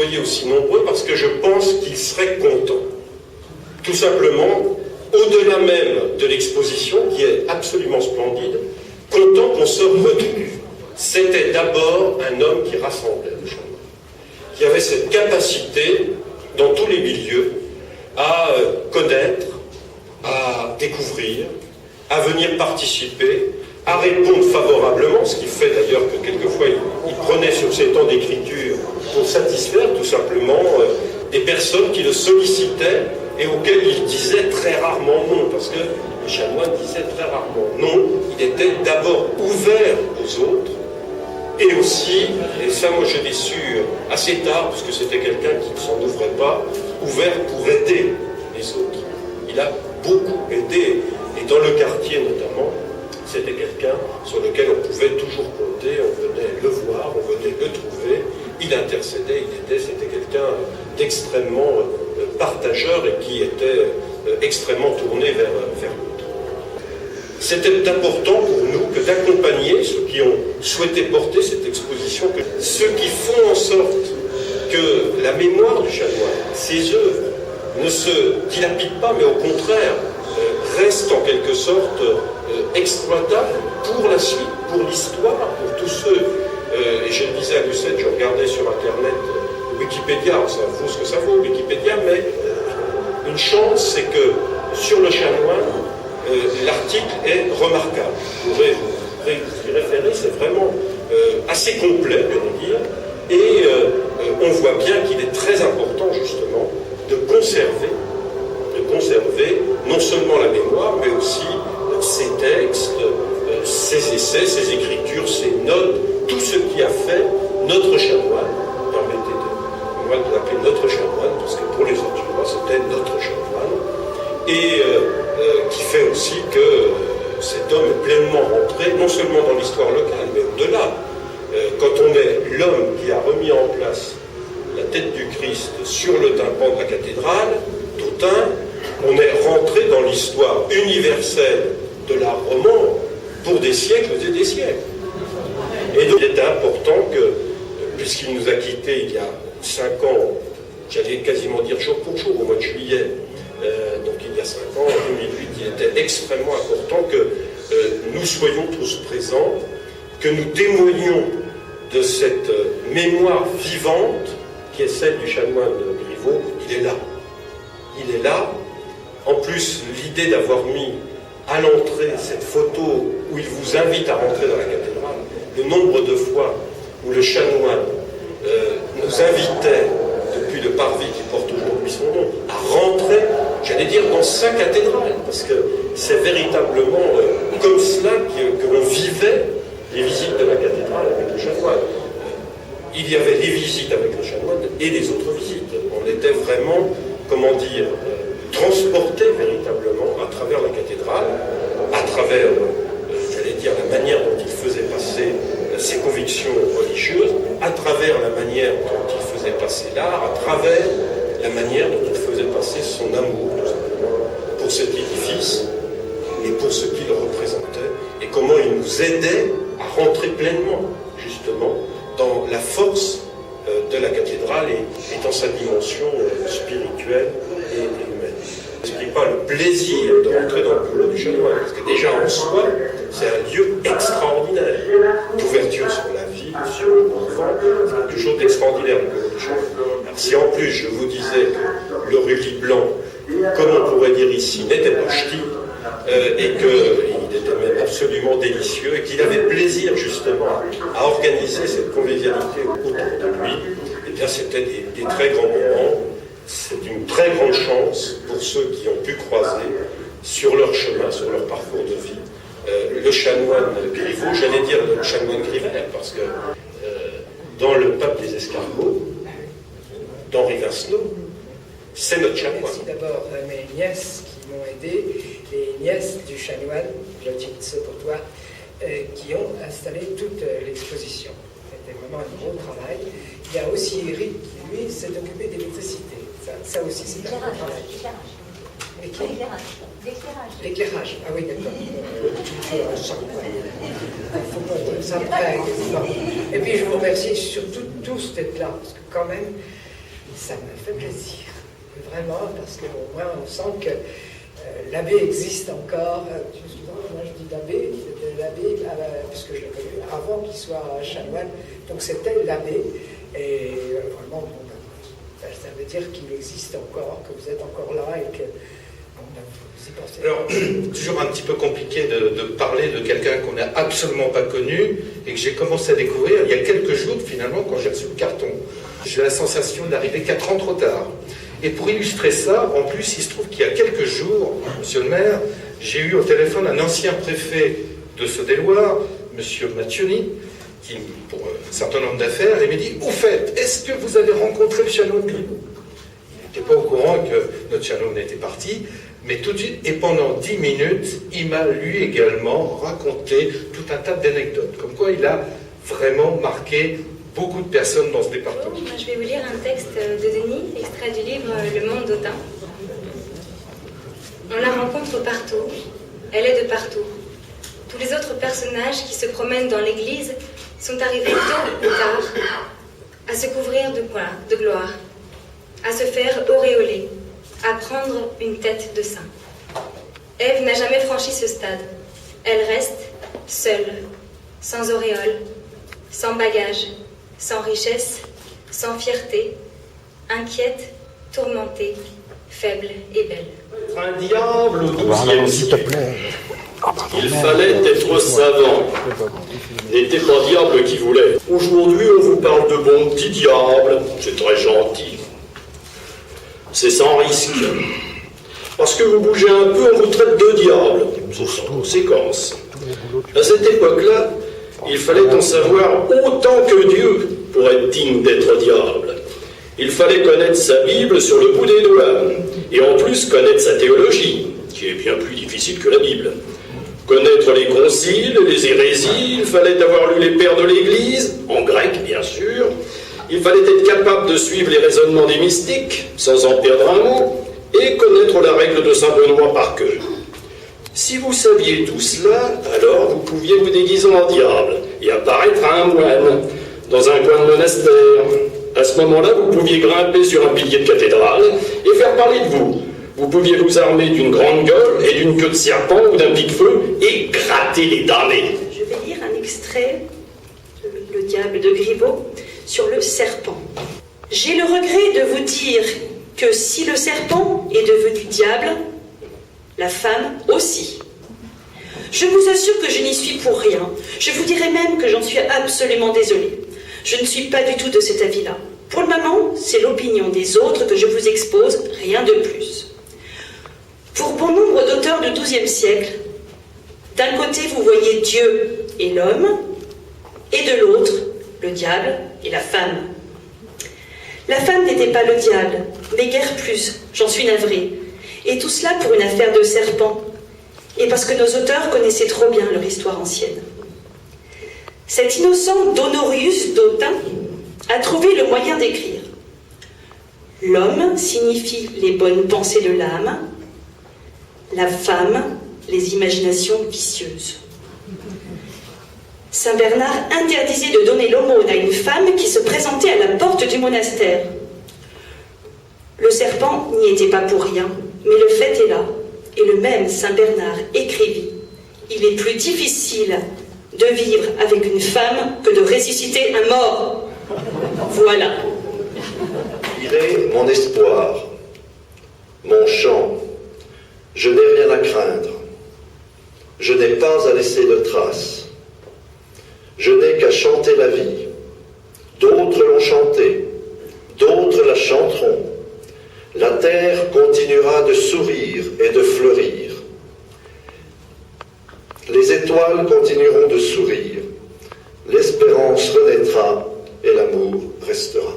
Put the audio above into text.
soyez aussi nombreux parce que je pense qu'il serait content. Tout simplement, au-delà même de l'exposition, qui est absolument splendide, content qu'on se retrouve. C'était d'abord un homme qui rassemblait le chanoine, qui avait cette capacité, dans tous les milieux, à connaître, à découvrir, à venir participer, à répondre favorablement, ce qui fait d'ailleurs que quelquefois il prenait sur ses temps d'écriture pour satisfaire tout simplement des personnes qui le sollicitaient et auxquelles il disait très rarement non, parce que le chanoine disait très rarement non, il était d'abord ouvert aux autres, et aussi, et ça moi je l'ai su assez tard, parce que c'était quelqu'un qui ne s'en ouvrait pas, ouvert pour aider les autres. Il a beaucoup aidé, et dans le quartier notamment, c'était quelqu'un sur lequel on pouvait toujours compter, on venait le voir, on venait le trouver, il intercédait, il aidait, c'était quelqu'un d'extrêmement partageur et qui était extrêmement tourné vers l'autre. C'était important pour nous que d'accompagner ceux qui ont souhaité porter cette exposition, que ceux qui font en sorte que la mémoire du chanoine, ses œuvres, ne se dilapident pas, mais au contraire, restent en quelque sorte exploitables pour la suite, pour l'histoire, pour tous ceux, et je le disais à Lucette, je regardais sur Internet Wikipédia, ça vaut ce que ça vaut, Wikipédia, mais une chance, c'est que sur le chanoine, l'article est remarquable. Vous pourrez vous y référer, c'est vraiment assez complet, je veux dire, et on voit bien qu'il est très important, justement, de conserver non seulement la mémoire, mais aussi ses textes, ses essais, ses écritures, ses notes, tout ce qui a fait notre chanoine. Permettez-moi de l'appeler notre chanoine, parce que pour les Autunois, c'était notre chanoine, et qui fait aussi que cet homme est pleinement rentré, non seulement dans l'histoire locale, mais au-delà. Quand on est l'homme qui a remis en place la tête du Christ sur le tympan de la cathédrale d'Autun, on est rentré dans l'histoire universelle de l'art roman pour des siècles et des siècles. Et donc il était important que, puisqu'il nous a quittés il y a 5 ans, j'allais quasiment dire jour pour jour, au mois de juillet, donc il y a 5 ans, en 2008, il était extrêmement important que nous soyons tous présents, que nous témoignions de cette mémoire vivante qui est celle du chanoine Griveau. Il est là. Il est là. En plus, l'idée d'avoir mis à l'entrée cette photo où il vous invite à rentrer dans la cathédrale, le nombre de fois où le chanoine nous invitait, depuis le parvis qui porte aujourd'hui son nom, à rentrer, j'allais dire, dans sa cathédrale, parce que c'est véritablement comme cela que l'on vivait les visites de la cathédrale avec le chanoine. Il y avait les visites avec le chanoine et les autres visites. On était vraiment, comment dire, transporté véritablement à travers la cathédrale, à travers, j'allais dire, la manière dont il faisait passer ses convictions religieuses, à travers la manière dont il faisait passer l'art, à travers la manière dont il faisait passer son amour, tout simplement, pour cet édifice et pour ce qu'il représentait, et comment il nous aidait à rentrer pleinement, justement, dans la force de la cathédrale et dans sa dimension spirituelle et humaine. Je n'explique pas le plaisir de rentrer dans le boulot du chanoine, parce que déjà en soi, c'est un lieu extraordinaire d'ouverture sur la vie, sur le mouvement, c'est quelque chose d'extraordinaire le boulot du chanoine. Alors si en plus je vous disais que le rugby blanc, comme on pourrait dire ici, n'était pas ch'ti, et qu'il était même absolument délicieux, et qu'il avait plaisir justement à organiser cette convivialité autour de lui, eh bien c'était des très grands moments. C'est une très grande chance pour ceux qui ont pu croiser sur leur chemin, sur leur parcours de vie, le chanoine Griveau, j'allais dire le chanoine Grivert, parce que dans le pape des escargots, d'Henri Vincenot, c'est notre chanoine. Merci d'abord à mes nièces qui m'ont aidé, les nièces du chanoine, je dis ça pour toi, qui ont installé toute l'exposition. C'était vraiment un gros travail. Il y a aussi Eric qui, lui, s'est occupé d'électricité. Ça aussi, c'est un gros travail. L'éclairage. Ah oui, d'accord. Il faut pas ça prête. Et puis, je vous remercie surtout tous d'être là, parce que quand même, Ça me fait plaisir, vraiment, parce qu'au moins on sent que l'abbé existe encore. Moi je dis l'abbé, puisque je l'ai connu avant qu'il soit chanoine, donc c'était l'abbé, et vraiment, bon, ça veut dire qu'il existe encore, que vous êtes encore là et que vous y pensez. Alors, toujours un petit peu compliqué de parler de quelqu'un qu'on n'a absolument pas connu et que j'ai commencé à découvrir il y a quelques jours, finalement, quand j'ai reçu le carton. J'ai la sensation d'arriver 4 ans trop tard. Et pour illustrer ça, en plus, il se trouve qu'il y a quelques jours, monsieur le maire, j'ai eu au téléphone un ancien préfet de Saône-et-Loire, monsieur Mathioni, qui, pour un certain nombre d'affaires, il m'a dit, au fait, est-ce que vous avez rencontré le chanoine de Griveaux? Il n'était pas au courant que notre chanoine était parti, mais tout de suite, et pendant 10 minutes, il m'a lui également raconté tout un tas d'anecdotes, comme quoi il a vraiment marqué beaucoup de personnes dans ce département. Moi, je vais vous lire un texte de Denis, extrait du livre Le Monde d'Autun. On la rencontre partout, elle est de partout. Tous les autres personnages qui se promènent dans l'église sont arrivés tôt ou tard à se couvrir de gloire, à se faire auréoler, à prendre une tête de saint. Ève n'a jamais franchi ce stade. Elle reste seule, sans auréole, sans bagage, sans richesse, sans fierté, inquiète, tourmentée, faible et belle. Un diable au XIIe siècle. Il fallait être savant. N'était pas diable qui voulait. Aujourd'hui, on vous parle de bon petit diable. C'est très gentil. C'est sans risque. Parce que vous bougez un peu, on vous traite de diable. C'est sans conséquence. À cette époque-là, il fallait en savoir autant que Dieu pour être digne d'être diable. Il fallait connaître sa Bible sur le bout des doigts, et en plus connaître sa théologie, qui est bien plus difficile que la Bible. Connaître les conciles, les hérésies, il fallait avoir lu les pères de l'Église, en grec bien sûr. Il fallait être capable de suivre les raisonnements des mystiques, sans en perdre un mot, et connaître la règle de Saint Benoît par cœur. Si vous saviez tout cela, alors vous pouviez vous déguiser en diable et apparaître à un moine dans un coin de monastère. À ce moment-là, vous pouviez grimper sur un pilier de cathédrale et faire parler de vous. Vous pouviez vous armer d'une grande gueule et d'une queue de serpent ou d'un pique-feu et gratter les damnés. Je vais lire un extrait de Le Diable de Griveaux sur le serpent. J'ai le regret de vous dire que si le serpent est devenu diable, la femme aussi. Je vous assure que je n'y suis pour rien. Je vous dirais même que j'en suis absolument désolée. Je ne suis pas du tout de cet avis-là. Pour le moment, c'est l'opinion des autres que je vous expose, rien de plus. Pour bon nombre d'auteurs du XIIe siècle, d'un côté vous voyez Dieu et l'homme, et de l'autre, le diable et la femme. La femme n'était pas le diable, mais guère plus, j'en suis navrée. Et tout cela pour une affaire de serpent, et parce que nos auteurs connaissaient trop bien leur histoire ancienne. Cet innocent Donorius d'Autun a trouvé le moyen d'écrire. L'homme signifie les bonnes pensées de l'âme, la femme, les imaginations vicieuses. Saint Bernard interdisait de donner l'aumône à une femme qui se présentait à la porte du monastère. Le serpent n'y était pas pour rien, mais le fait est là, et le même Saint Bernard écrivit « Il est plus difficile de vivre avec une femme que de ressusciter un mort. » Voilà. Il est mon espoir, mon chant. Je n'ai rien à craindre. Je n'ai pas à laisser de traces. Je n'ai qu'à chanter la vie. D'autres l'ont chantée, d'autres la chanteront. La terre continuera de sourire et de fleurir. Les étoiles continueront de sourire. L'espérance renaîtra et l'amour restera.